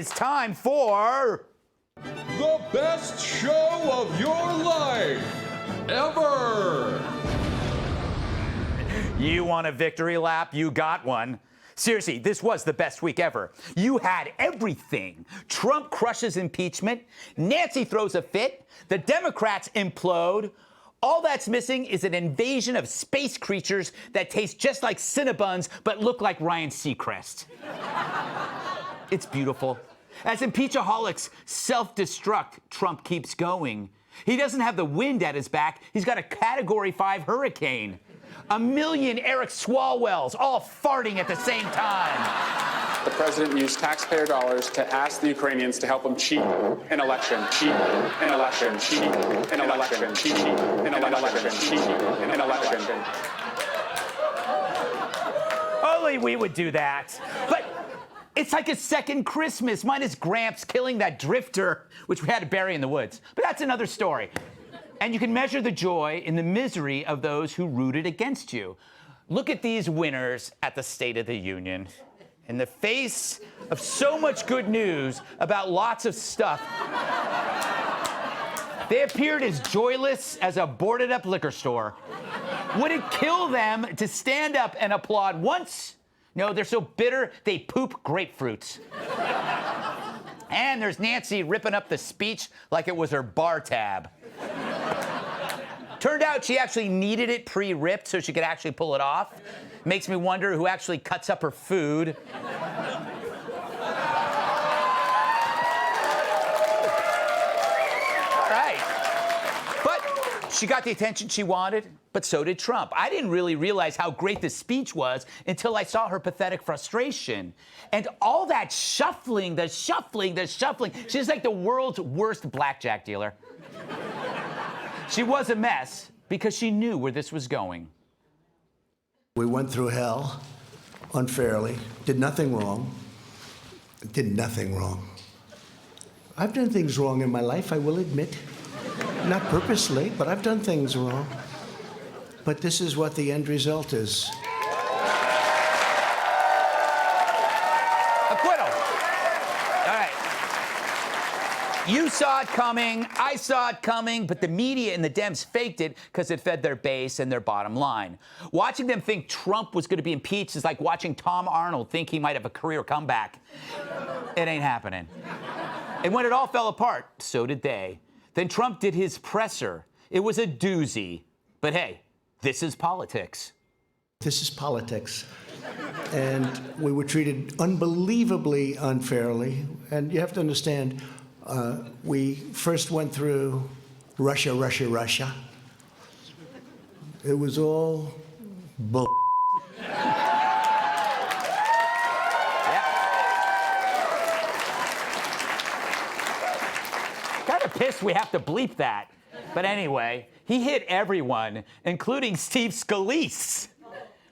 is time for... The best show of your life ever! You want a victory lap? You got one. Seriously, this was the best week ever. You had everything. Trump crushes impeachment. Nancy throws a fit. The Democrats implode. All that's missing is an invasion of space creatures that taste just like Cinnabons but look like Ryan Seacrest. It's beautiful. As impeachaholics self-destruct, Trump keeps going. He doesn't have the wind at his back. He's got a Category 5 hurricane. A million Eric Swalwells all farting at the same time. The president used taxpayer dollars to ask the Ukrainians to help him cheat an election, cheat an election, cheat an election, cheat an election, cheat an election. Only we would do that. But it's like a second Christmas, minus Gramps killing that drifter, which we had to bury in the woods. But that's another story. And you can measure the joy in the misery of those who rooted against you. Look at these winners at the State of the Union. In the face of so much good news about lots of stuff, they appeared as joyless as a boarded-up liquor store. Would it kill them to stand up and applaud once? No, they're so bitter, they poop grapefruits. And there's Nancy ripping up the speech like it was her bar tab. Turned out she actually needed it pre-ripped so she could actually pull it off. Makes me wonder who actually cuts up her food. All right. But she got the attention she wanted, but so did Trump. I didn't really realize how great this speech was until I saw her pathetic frustration. And all that shuffling, the shuffling. She's like the world's worst blackjack dealer. She was a mess because she knew where this was going. We went through hell unfairly, did nothing wrong. Did nothing wrong. I've done things wrong in my life, I will admit. Not purposely, but I've done things wrong. But this is what the end result is. Acquittal. All right. You saw it coming, I saw it coming, but the media and the Dems faked it because it fed their base and their bottom line. Watching them think Trump was going to be impeached is like watching Tom Arnold think he might have a career comeback. It ain't happening. And when it all fell apart, so did they. Then Trump did his presser. It was a doozy. But hey, this is politics. This is politics. And we were treated unbelievably unfairly. And you have to understand, we first went through Russia. It was all bull. Kind of pissed we have to bleep that. But anyway, he hit everyone, including Steve Scalise.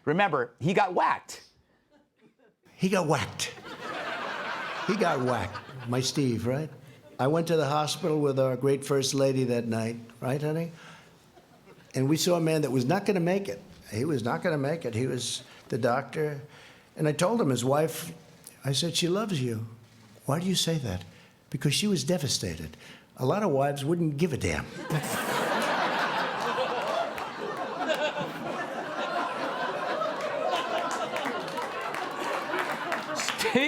Remember, he got whacked. He got whacked. He got whacked. My Steve, right? I went to the hospital with our great First Lady that night, right, honey? And we saw a man that was not going to make it. He was not going to make it. He was the doctor. And I told him, his wife, I said, she loves you. Why do you say that? Because she was devastated. A lot of wives wouldn't give a damn.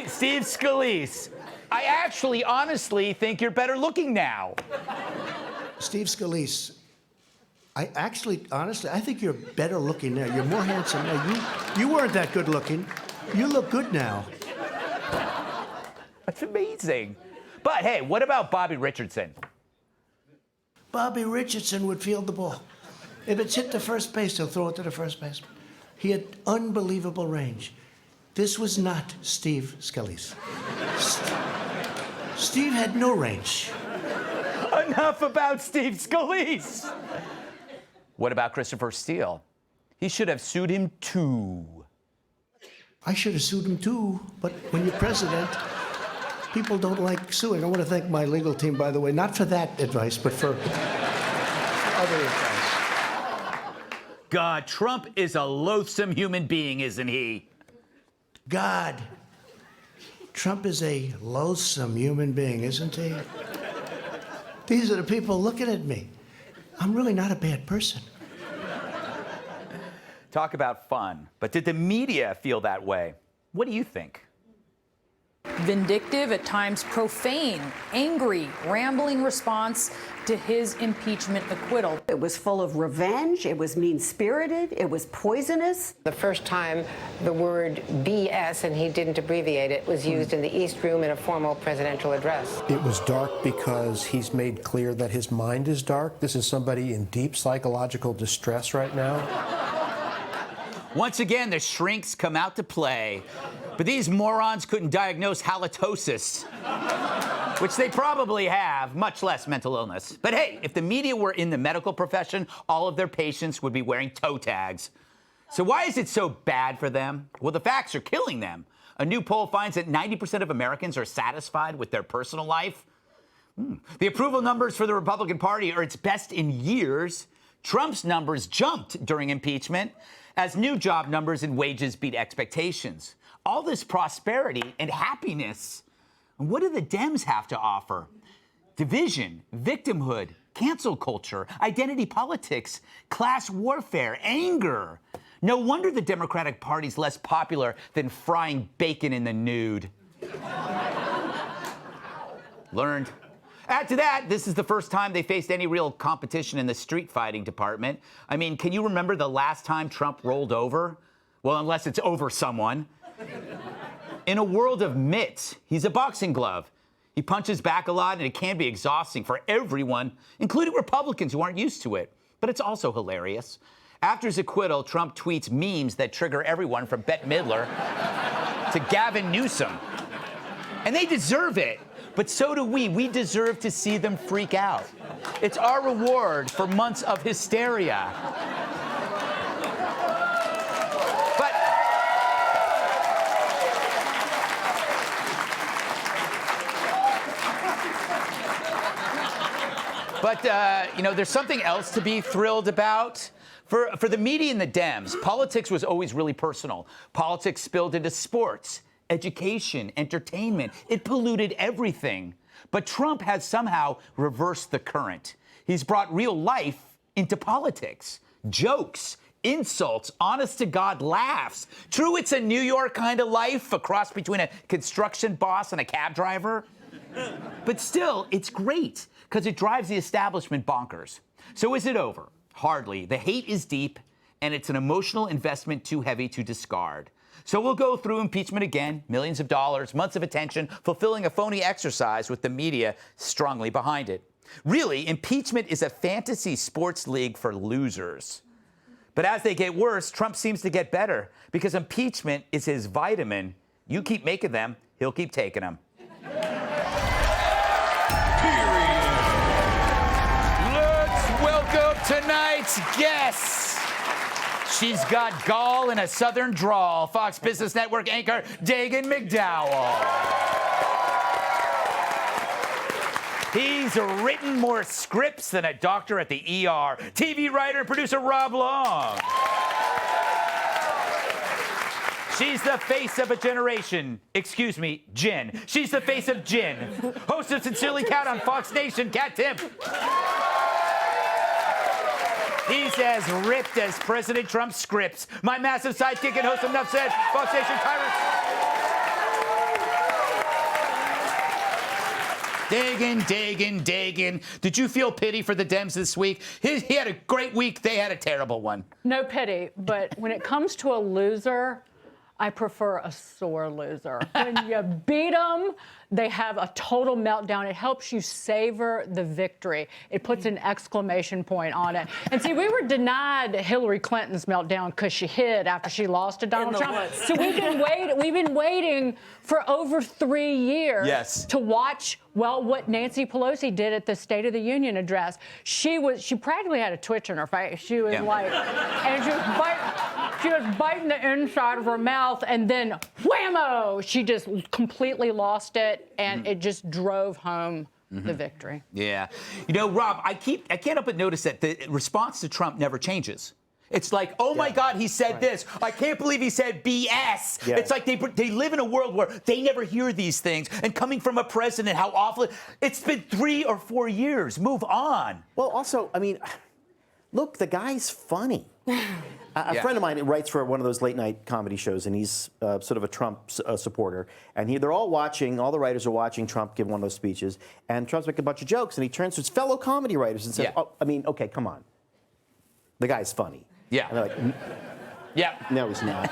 Steve Scalise, I actually honestly think you're better looking now. Steve Scalise, I actually, honestly, I think you're better looking now. You're more handsome now. You weren't that good looking. You look good now. That's amazing. But hey, what about Bobby Richardson? Bobby Richardson would field the ball. If it's hit the first base, he'll throw it to the first baseman. He had unbelievable range. This was not Steve Scalise. Steve had no range. Enough about Steve Scalise. What about Christopher Steele? He should have sued him too. I should have sued him too, but when you're president, people don't like suing. I want to thank my legal team, by the way, not for that advice, but for other advice. God, Trump is a loathsome human being, isn't he? God, Trump is a loathsome human being, isn't he? These are the people looking at me. I'm really not a bad person. Talk about fun. But did the media feel that way? What do you think? Vindictive, at times profane, angry, rambling response to his impeachment acquittal. It was full of revenge, it was mean-spirited, it was poisonous. The first time the word BS, and he didn't abbreviate it, was used in the East Room in a formal presidential address. It was dark because he's made clear that his mind is dark. This is somebody in deep psychological distress right now. Once again, the shrinks come out to play. But these morons couldn't diagnose halitosis, which they probably have, much less mental illness. But hey, if the media were in the medical profession, all of their patients would be wearing toe tags. So why is it so bad for them? Well, the facts are killing them. A new poll finds that 90% of Americans are satisfied with their personal life. The approval numbers for the Republican Party are its best in years. Trump's numbers jumped during impeachment as new job numbers and wages beat expectations. All this prosperity and happiness. And what do the Dems have to offer? Division, victimhood, cancel culture, identity politics, class warfare, anger. No wonder the Democratic Party's less popular than frying bacon in the nude. Learned. Add to that, this is the first time they faced any real competition in the street fighting department. I mean, can you remember the last time Trump rolled over? Well, unless it's over someone. In a world of mitts, he's a boxing glove. He punches back a lot, and it can be exhausting for everyone, including Republicans who aren't used to it. But it's also hilarious. After his acquittal, Trump tweets memes that trigger everyone from Bette Midler to Gavin Newsom. And they deserve it. But so do we. We deserve to see them freak out. It's our reward for months of hysteria. But, there's something else to be thrilled about. For the media and the Dems, politics was always really personal. Politics spilled into sports, education, entertainment. It polluted everything. But Trump has somehow reversed the current. He's brought real life into politics. Jokes, insults, honest-to-God laughs. True, it's a New York kind of life, a cross between a construction boss and a cab driver. But still, it's great, because it drives the establishment bonkers. So is it over? Hardly. The hate is deep, and it's an emotional investment too heavy to discard. So we'll go through impeachment again, millions of dollars, months of attention, fulfilling a phony exercise with the media strongly behind it. Really, impeachment is a fantasy sports league for losers. But as they get worse, Trump seems to get better, because impeachment is his vitamin. You keep making them, he'll keep taking them. Let's welcome tonight's guest. She's got gall and a southern drawl. Fox Business Network anchor Dagan McDowell. He's written more scripts than a doctor at the ER. TV writer and producer Rob Long. She's the face of a generation. Excuse me, Gin. She's the face of Gin. Host of Sincerely Cat on Fox Nation, Cat Tim. He's as ripped as President Trump's scripts. My massive sidekick and host of Enough Said, Fox Nation Tyrant. Dagan. Did you feel pity for the Dems this week? He had a great week. They had a terrible one. No pity, but when it comes to a loser, I prefer a sore loser. When you beat them, they have a total meltdown. It helps you savor the victory. It puts an exclamation point on it. And see, we were denied Hillary Clinton's meltdown because she hid after she lost to Donald Trump. So we've been waiting for over 3 years to watch, well, what Nancy Pelosi did at the State of the Union address. She practically had a twitch in her face. She was like, and she was biting the inside of her mouth, and then whammo, she just completely lost it. And it just drove home the victory. Yeah. You know, Rob, I can't help but notice that the response to Trump never changes. It's like, oh my God, he said this. I can't believe he said BS. Yeah. It's like they live in a world where they never hear these things. And coming from a president, how awful. It's been 3 or 4 years. Move on. Well, also, I mean, look, the guy's funny. A friend of mine writes for one of those late night comedy shows, and he's sort of a Trump supporter. And they're all watching, all the writers are watching Trump give one of those speeches. And Trump's making a bunch of jokes, and he turns to his fellow comedy writers and says, oh, I mean, okay, come on. The guy's funny. Yeah. And they're like, yeah. No, he's not.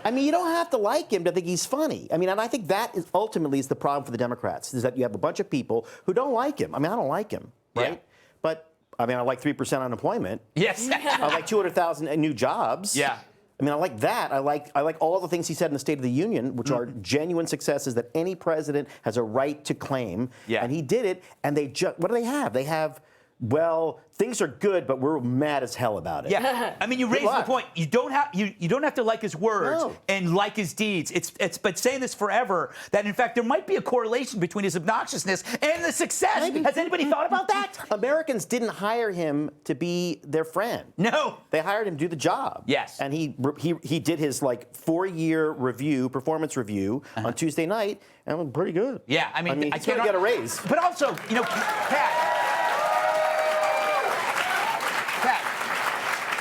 I mean, you don't have to like him to think he's funny. I mean, and I think that is ultimately is the problem for the Democrats, is that you have a bunch of people who don't like him. I mean, I don't like him, right? Yeah. But, I mean, I like 3% unemployment. Yes. I like 200,000 new jobs. Yeah. I mean, I like that. I like all the things he said in the State of the Union, which are genuine successes that any president has a right to claim. Yeah. And he did it, and what do they have? They have, well, things are good, but we're mad as hell about it. Yeah, I mean, you raised the point. You don't have to like his words and like his deeds. It's been saying this forever that in fact there might be a correlation between his obnoxiousness and the success. Maybe. Has anybody thought about that? Americans didn't hire him to be their friend. No, they hired him to do the job. Yes, and he did his like 4-year performance review on Tuesday night, and it was pretty good. Yeah, I mean he's going to get a raise. But also, you know, Pat.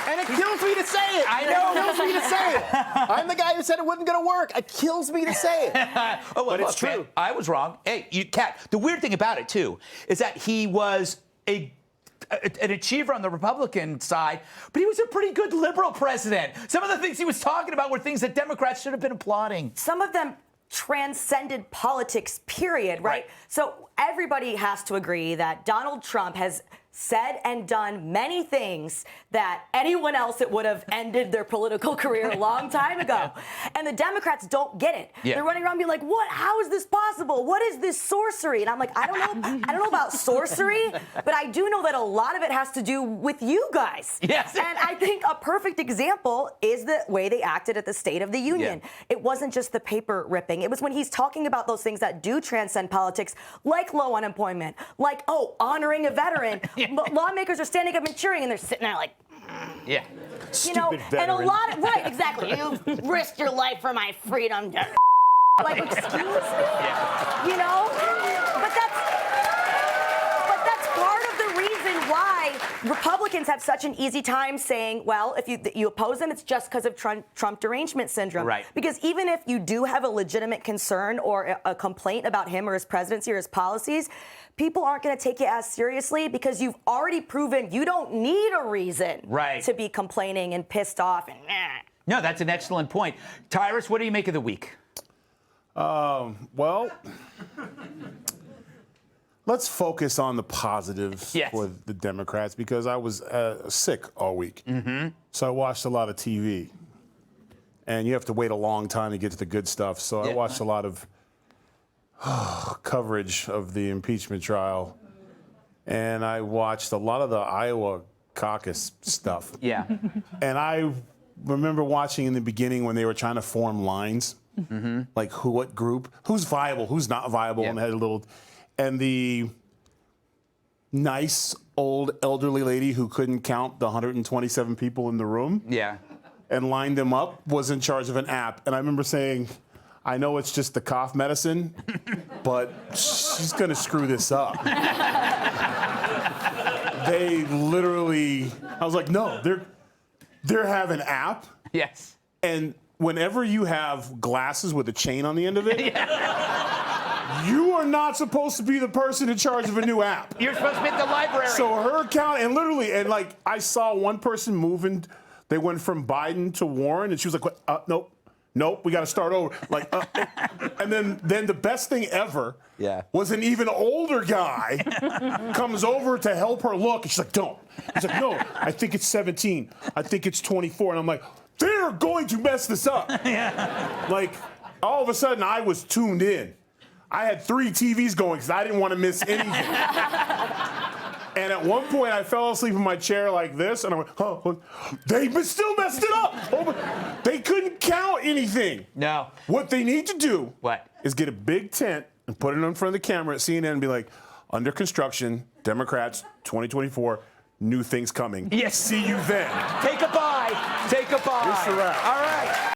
And it kills me to say it. I know. It kills me to say it. I'm the guy who said it wasn't going to work. It kills me to say it. But it's true. Man, I was wrong. Hey, Kat, the weird thing about it, too, is that he was an achiever on the Republican side, but he was a pretty good liberal president. Some of the things he was talking about were things that Democrats should have been applauding. Some of them transcended politics, period, right? So everybody has to agree that Donald Trump has said and done many things that anyone else that would have ended their political career a long time ago. And the Democrats don't get it. Yeah. They're running around being like, what? How is this possible? What is this sorcery? And I'm like, I don't know about sorcery, but I do know that a lot of it has to do with you guys. Yes. And I think a perfect example is the way they acted at the State of the Union. Yeah. It wasn't just the paper ripping. It was when he's talking about those things that do transcend politics, like low unemployment, like, honoring a veteran. Lawmakers are standing up and cheering, and they're sitting there like, yeah, you know, and a lot of exactly. You risked your life for my freedom. Like, excuse me, you know, but that's part of the reason why Republicans have such an easy time saying, well, if you oppose him, it's just because of Trump derangement syndrome. Right. Because even if you do have a legitimate concern or a complaint about him or his presidency or his policies, people aren't going to take you as seriously because you've already proven you don't need a reason to be complaining and pissed off. And No, that's an excellent point. Tyrus, what do you make of the week? Well, let's focus on the positives for the Democrats because I was sick all week. Mm-hmm. So I watched a lot of TV. And you have to wait a long time to get to the good stuff. So I watched a lot of coverage of the impeachment trial. And I watched a lot of the Iowa caucus stuff. Yeah. And I remember watching in the beginning when they were trying to form lines. Mm-hmm. Like what group, who's viable, who's not viable, and had a little, and the nice old elderly lady who couldn't count the 127 people in the room, and lined them up was in charge of an app. And I remember saying, I know it's just the cough medicine, but she's gonna screw this up. They literally, I was like, no, they're having an app. Yes. And whenever you have glasses with a chain on the end of it, you are not supposed to be the person in charge of a new app. You're supposed to be at the library. So her account, and literally, and like I saw one person moving, they went from Biden to Warren, and she was like, nope, we got to start over. Like, and then the best thing ever was an even older guy comes over to help her look, and she's like, don't. He's like, no, I think it's 17. I think it's 24. And I'm like, they're going to mess this up. Like, all of a sudden, I was tuned in. I had 3 TVs going because I didn't want to miss anything. And at one point, I fell asleep in my chair like this, and I went, oh, they still messed it up. Oh, they couldn't count anything. No. What they need to do is get a big tent and put it in front of the camera at CNN and be like, under construction, Democrats, 2024, new things coming. Yes. See you then. Take a bye. Take a bye. It's a wrap. All right.